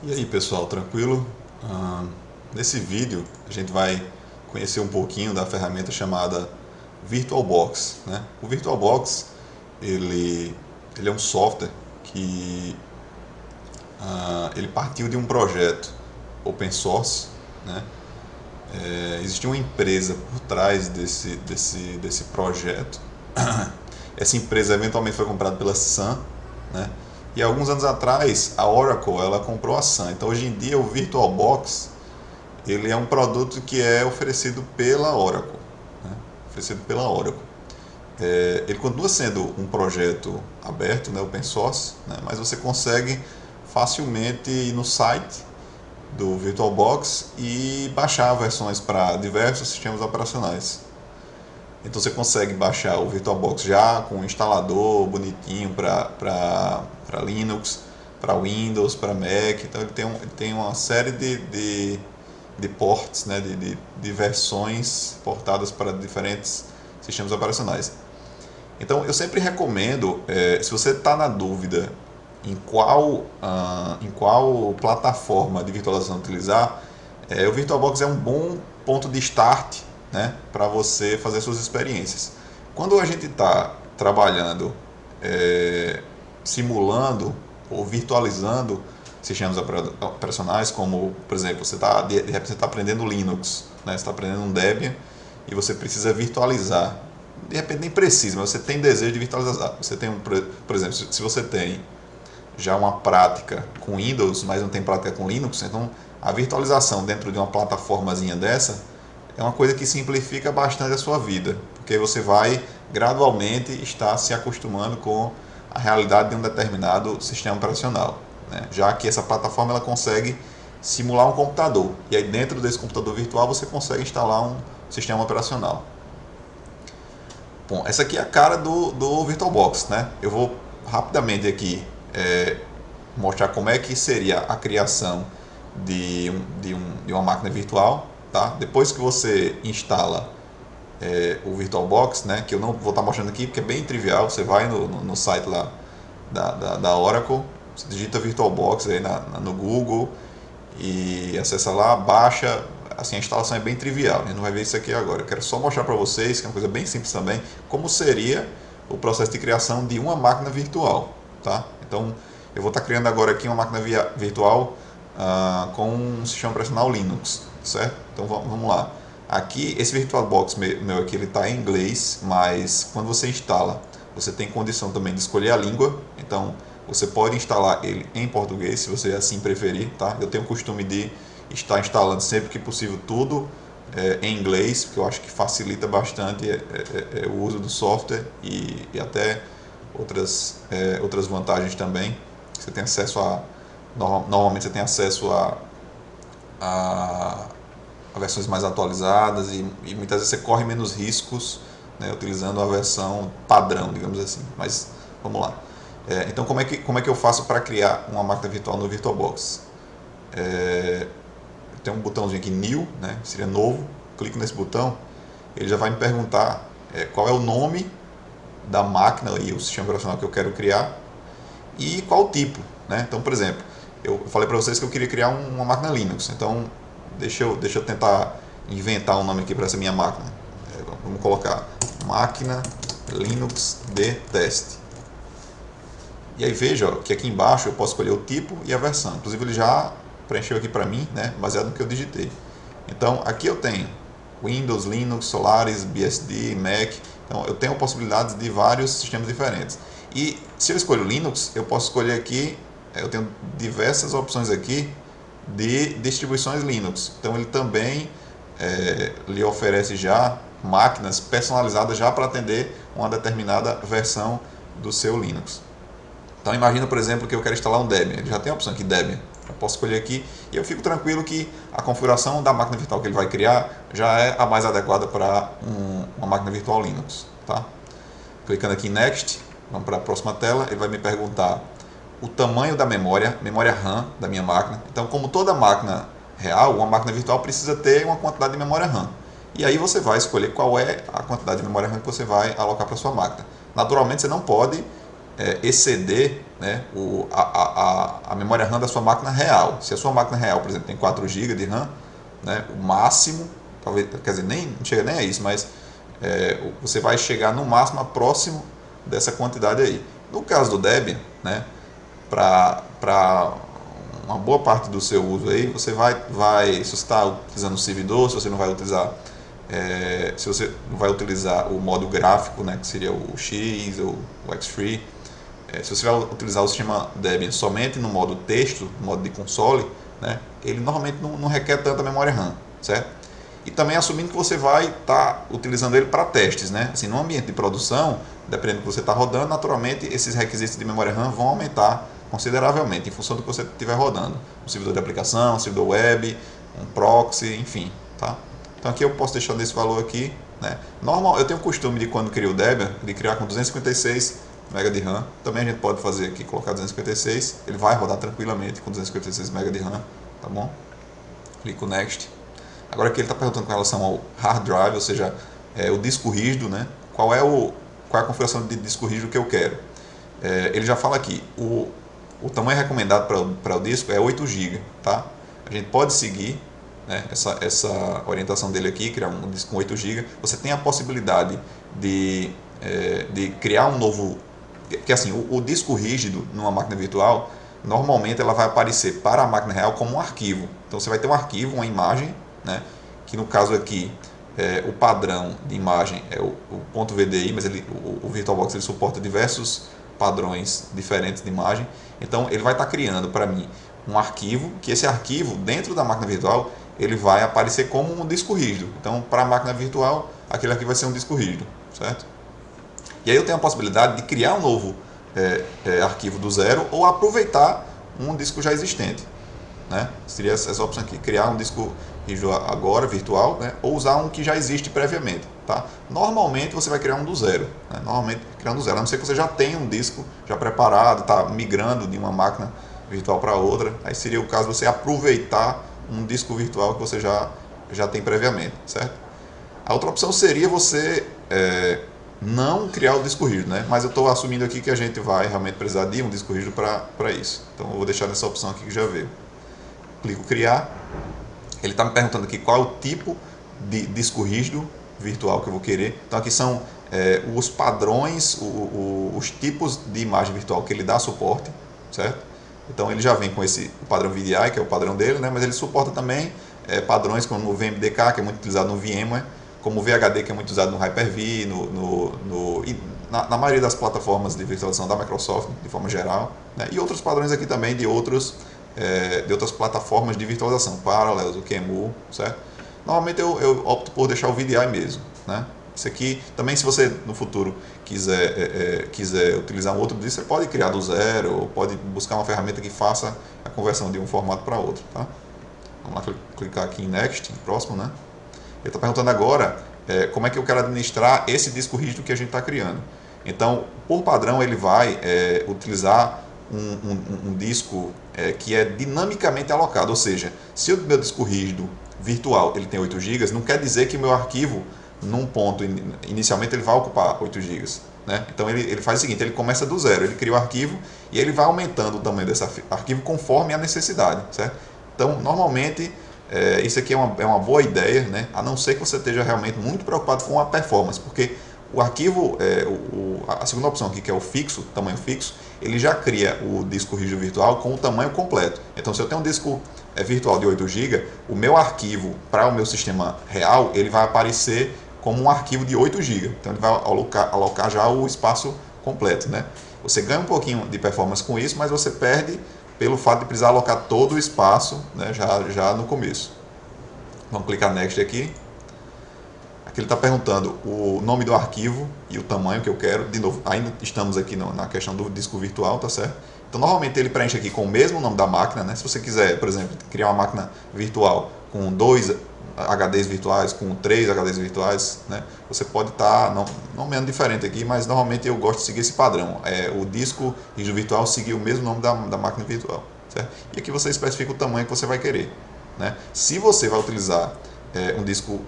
E aí pessoal, tranquilo? Nesse vídeo a gente vai conhecer um pouquinho da ferramenta chamada VirtualBox, né? O VirtualBox ele é um software que ele partiu de um projeto open source, né? Existia uma empresa por trás desse projeto. Essa empresa eventualmente foi comprada pela Sun, né? E alguns anos atrás a Oracle ela comprou a Sun. Então hoje em dia o VirtualBox ele é um produto que é oferecido pela Oracle, né? Oferecido pela Oracle. Ele continua sendo um projeto aberto, né, open source, né, mas você consegue facilmente ir no site do VirtualBox e baixar versões para diversos sistemas operacionais. Então você consegue baixar o VirtualBox já com um instalador bonitinho para Linux, para Windows, para Mac. Então ele tem uma série de ports, né, de versões portadas para diferentes sistemas operacionais. Então eu sempre recomendo, se você está na dúvida em qual plataforma de virtualização utilizar, o VirtualBox é um bom ponto de start, né, para você fazer suas experiências. Quando a gente está trabalhando, simulando ou virtualizando sistemas operacionais, como, por exemplo, de repente você está aprendendo Linux, né, você está aprendendo um Debian e você precisa virtualizar. De repente nem precisa, mas você tem desejo de virtualizar. Você tem por exemplo, se você tem já uma prática com Windows, mas não tem prática com Linux, então a virtualização dentro de uma plataformazinha dessa é uma coisa que simplifica bastante a sua vida, porque você vai gradualmente estar se acostumando com a realidade de um determinado sistema operacional, né? Já que essa plataforma ela consegue simular um computador, e aí dentro desse computador virtual você consegue instalar um sistema operacional. Bom, essa aqui é a cara do VirtualBox, né? Eu vou rapidamente aqui mostrar como é que seria a criação de uma máquina virtual, tá? Depois que você instala o VirtualBox, né? Que eu não vou estar mostrando aqui porque é bem trivial. Você vai no site lá da Oracle, você digita VirtualBox aí no Google e acessa lá, baixa. Assim, a instalação é bem trivial, a gente não vai ver isso aqui agora. Eu quero só mostrar para vocês, que é uma coisa bem simples também, como seria o processo de criação de uma máquina virtual, tá? Então, eu vou estar criando agora aqui uma máquina virtual com um sistema operacional Linux, certo? Então, vamos lá. Aqui, esse VirtualBox meu aqui, ele está em inglês, mas quando você instala, você tem condição também de escolher a língua. Então, você pode instalar ele em português, se você assim preferir, tá? Eu tenho o costume de estar instalando sempre que possível tudo em inglês, porque eu acho que facilita bastante o uso do software e até outras vantagens também. Você tem acesso normalmente você tem acesso a versões mais atualizadas e muitas vezes você corre menos riscos, né, utilizando a versão padrão, digamos assim. Mas vamos lá. Então como é que eu faço para criar uma máquina virtual no VirtualBox? Tem um botãozinho aqui New, né? Seria novo. Clico nesse botão, ele já vai me perguntar qual é o nome da máquina e o sistema operacional que eu quero criar e qual o tipo, né? Então, por exemplo, eu falei para vocês que eu queria criar uma máquina Linux. Então, deixa eu tentar inventar um nome aqui para essa minha máquina. Vamos colocar máquina Linux de teste. E aí veja que aqui embaixo eu posso escolher o tipo e a versão. Inclusive ele já preencheu aqui para mim, né, baseado no que eu digitei. Então aqui eu tenho Windows, Linux, Solaris, BSD, Mac. Então eu tenho possibilidades de vários sistemas diferentes. E se eu escolho Linux, eu posso escolher aqui, eu tenho diversas opções aqui de distribuições Linux. Então ele também lhe oferece já máquinas personalizadas já para atender uma determinada versão do seu Linux. Então imagina, por exemplo, que eu quero instalar um Debian. Ele já tem a opção aqui Debian. Eu posso escolher aqui e eu fico tranquilo que a configuração da máquina virtual que ele vai criar já é a mais adequada para uma máquina virtual Linux, tá? Clicando aqui em Next, vamos para a próxima tela, ele vai me perguntar o tamanho da memória RAM da minha máquina. Então, como toda máquina real, uma máquina virtual precisa ter uma quantidade de memória RAM. E aí você vai escolher qual é a quantidade de memória RAM que você vai alocar para sua máquina. Naturalmente, você não pode exceder né, a memória RAM da sua máquina real. Se a sua máquina real, por exemplo, tem 4 GB de RAM, né, o máximo, talvez, quer dizer, não chega nem a isso, mas você vai chegar no máximo próximo dessa quantidade aí. No caso do Debian, né, para uma boa parte do seu uso aí, você se você está utilizando o servidor, se você não vai utilizar o modo gráfico, né, que seria o X ou o X3, se você vai utilizar o sistema Debian somente no modo texto, no modo de console, né, ele normalmente não requer tanta memória RAM, certo? E também assumindo que você vai estar utilizando ele para testes, né? Assim, no ambiente de produção, dependendo do que você está rodando, naturalmente esses requisitos de memória RAM vão aumentar consideravelmente em função do que você estiver rodando. Um servidor de aplicação, um servidor web, um proxy, enfim, tá? Então aqui eu posso deixar desse valor aqui, né? Normal, eu tenho o costume de quando crio o Debian, de criar com 256 MB de RAM. Também a gente pode fazer aqui, colocar 256, ele vai rodar tranquilamente com 256 MB de RAM, tá bom? Clico Next. Agora aqui ele está perguntando com relação ao hard drive, ou seja, o disco rígido, né? Qual é a configuração de disco rígido que eu quero? Ele já fala aqui, o tamanho recomendado para o disco é 8 GB, tá? A gente pode seguir, né, essa orientação dele aqui, criar um disco com 8 GB. Você tem a possibilidade de criar um novo... Porque assim, o disco rígido numa máquina virtual, normalmente ela vai aparecer para a máquina real como um arquivo. Então você vai ter um arquivo, uma imagem, né, que no caso aqui o padrão de imagem é o .vdi, mas o VirtualBox ele suporta diversos padrões diferentes de imagem. Então ele vai estar criando para mim um arquivo, que esse arquivo dentro da máquina virtual ele vai aparecer como um disco rígido. Então para a máquina virtual aquele aqui vai ser um disco rígido, certo? E aí eu tenho a possibilidade de criar um novo arquivo do zero ou aproveitar um disco já existente, né? Seria essa opção aqui, criar um disco rígido agora, virtual, né? Ou usar um que já existe previamente, tá? Normalmente você vai criar um do zero, né? Normalmente criar um do zero, a não ser que você já tenha um disco já preparado, está migrando de uma máquina virtual para outra, aí seria o caso de você aproveitar um disco virtual que você já tem previamente, certo? A outra opção seria você não criar o disco rígido, né? Mas eu estou assumindo aqui que a gente vai realmente precisar de um disco rígido para isso, então eu vou deixar nessa opção aqui que já veio. Clico criar. Ele está me perguntando aqui qual é o tipo de disco rígido virtual que eu vou querer. Então aqui são os padrões, os tipos de imagem virtual que ele dá suporte, certo? Então ele já vem com o padrão VDI, que é o padrão dele, né? Mas ele suporta também padrões como o VMDK, que é muito utilizado no VMware, como o VHD, que é muito usado no Hyper-V, na maioria das plataformas de virtualização da Microsoft, de forma geral, né? E outros padrões aqui também de outras plataformas de virtualização, Parallels, o QEMU, certo? Normalmente eu opto por deixar o VDI mesmo, né? Isso aqui, também se você no futuro quiser utilizar um outro disco, você pode criar do zero, ou pode buscar uma ferramenta que faça a conversão de um formato para outro, tá? Vamos lá clicar aqui em Next, em próximo, né? Ele está perguntando agora como é que eu quero administrar esse disco rígido que a gente está criando. Então, por padrão, ele vai utilizar um disco que é dinamicamente alocado, ou seja, se o meu disco rígido virtual ele tem 8 GB, não quer dizer que o meu arquivo, num ponto, inicialmente ele vai ocupar 8 GB. Né? Então ele faz o seguinte, ele começa do zero, ele cria o arquivo e ele vai aumentando o tamanho desse arquivo conforme a necessidade, certo? Então, normalmente, isso aqui é uma boa ideia, né? A não ser que você esteja realmente muito preocupado com a performance, porque o arquivo, a segunda opção aqui, que é o fixo, tamanho fixo, ele já cria o disco rígido virtual com o tamanho completo. Então, se eu tenho um disco virtual de 8 GB, o meu arquivo para o meu sistema real, ele vai aparecer como um arquivo de 8 GB. Então, ele vai alocar já o espaço completo, né? Você ganha um pouquinho de performance com isso, mas você perde pelo fato de precisar alocar todo o espaço, né, já no começo. Vamos clicar Next aqui. Aqui ele está perguntando o nome do arquivo e o tamanho que eu quero. De novo, ainda estamos aqui na questão do disco virtual, tá certo? Então, normalmente ele preenche aqui com o mesmo nome da máquina, né? Se você quiser, por exemplo, criar uma máquina virtual com 2 HDs virtuais, com 3 HDs virtuais, né? Você pode estar nomeando diferente aqui, mas normalmente eu gosto de seguir esse padrão. O disco rígido virtual seguir o mesmo nome da máquina virtual, certo? E aqui você especifica o tamanho que você vai querer, né? Se você vai utilizar um disco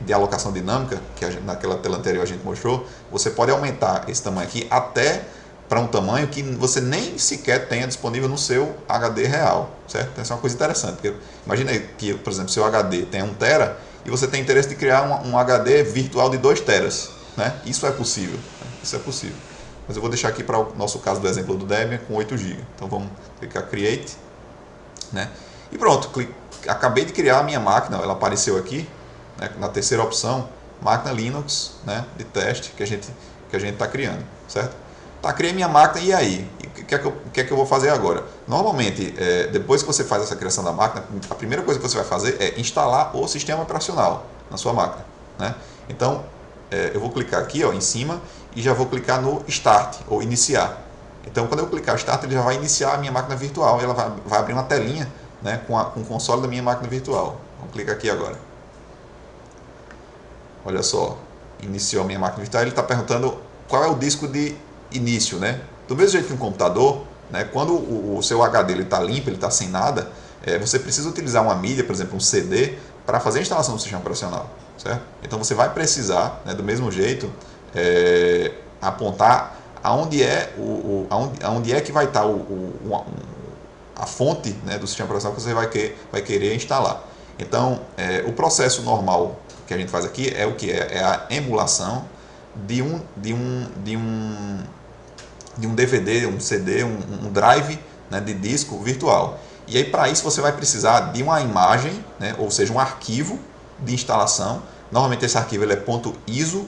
de alocação dinâmica, que naquela tela anterior a gente mostrou, você pode aumentar esse tamanho aqui até para um tamanho que você nem sequer tenha disponível no seu HD real, certo? Então, essa é uma coisa interessante, porque imagina que, por exemplo, seu HD tem 1 tera e você tem interesse de criar um HD virtual de 2 teras, né? Isso é possível, né? Isso é possível. Mas eu vou deixar aqui para o nosso caso do exemplo do Debian com 8 GB. Então vamos clicar Create, né? E pronto, acabei de criar a minha máquina, ela apareceu aqui, né, na terceira opção, máquina Linux, né, de teste que a gente está criando, certo? Tá, criei minha máquina, e aí? O que é que eu vou fazer agora? Normalmente, depois que você faz essa criação da máquina, a primeira coisa que você vai fazer é instalar o sistema operacional na sua máquina, né? Então, eu vou clicar aqui, ó, em cima, e já vou clicar no Start, ou Iniciar. Então, quando eu clicar Start, ele já vai iniciar a minha máquina virtual, e ela vai abrir uma telinha, né, com o console da minha máquina virtual. Vamos clicar aqui agora. Olha só, iniciou a minha máquina virtual, ele está perguntando qual é o disco de início, né? Do mesmo jeito que um computador, né, quando o seu HD está limpo, ele está sem nada, você precisa utilizar uma mídia, por exemplo, um CD, para fazer a instalação do sistema operacional, certo? Então você vai precisar, né, do mesmo jeito, apontar aonde é que vai estar a fonte, né, do sistema operacional que você vai querer instalar. Então, o processo normal que a gente faz aqui é o que? É a emulação de um DVD, um CD, um drive, né, de disco virtual. E aí, para isso, você vai precisar de uma imagem, né, ou seja, um arquivo de instalação. Normalmente esse arquivo ele é .iso,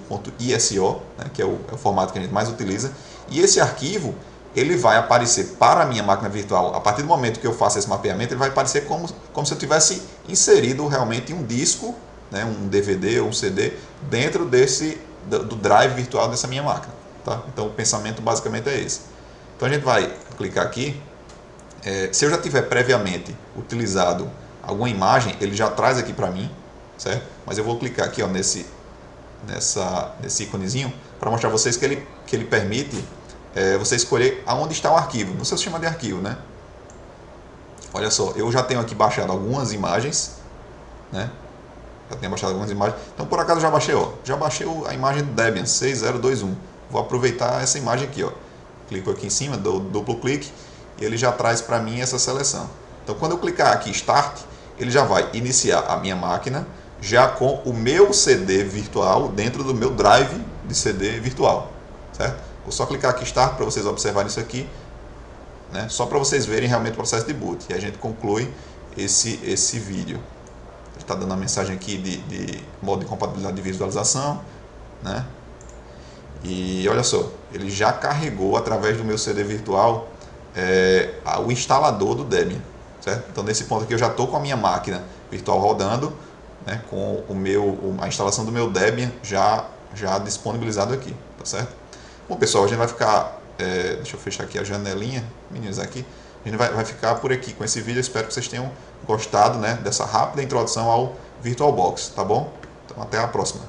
né, que é o formato que a gente mais utiliza. E esse arquivo ele vai aparecer para a minha máquina virtual. A partir do momento que eu faço esse mapeamento, ele vai aparecer como se eu tivesse inserido realmente um disco, né, um DVD ou um CD dentro do drive virtual dessa minha máquina. Tá? Então o pensamento basicamente é esse. Então a gente vai clicar aqui. Se eu já tiver previamente utilizado alguma imagem, ele já traz aqui para mim, certo? Mas eu vou clicar aqui, ó, nesse íconezinho para mostrar a vocês que ele permite você escolher aonde está o arquivo, no seu sistema de arquivo, né? Olha só, eu já tenho aqui baixado algumas imagens, né? Já tenho baixado algumas imagens. Então, por acaso, já baixei, ó. Já baixei a imagem do Debian 6021. Vou aproveitar essa imagem aqui, ó. Clico aqui em cima, dou duplo clique e ele já traz para mim essa seleção. Então, quando eu clicar aqui Start, ele já vai iniciar a minha máquina já com o meu CD virtual dentro do meu drive de CD virtual, certo? Vou só clicar aqui Start para vocês observarem isso aqui, né? Só para vocês verem realmente o processo de boot. E a gente conclui esse vídeo. Ele está dando uma mensagem aqui de modo de compatibilidade de visualização, né? E olha só, ele já carregou através do meu CD virtual o instalador do Debian, certo? Então nesse ponto aqui eu já estou com a minha máquina virtual rodando, né, com a instalação do meu Debian já disponibilizado aqui, tá certo? Bom pessoal, a gente vai ficar, deixa eu fechar aqui a janelinha, minimizar aqui, a gente vai ficar por aqui com esse vídeo. Eu espero que vocês tenham gostado, né, dessa rápida introdução ao VirtualBox, tá bom? Então até a próxima.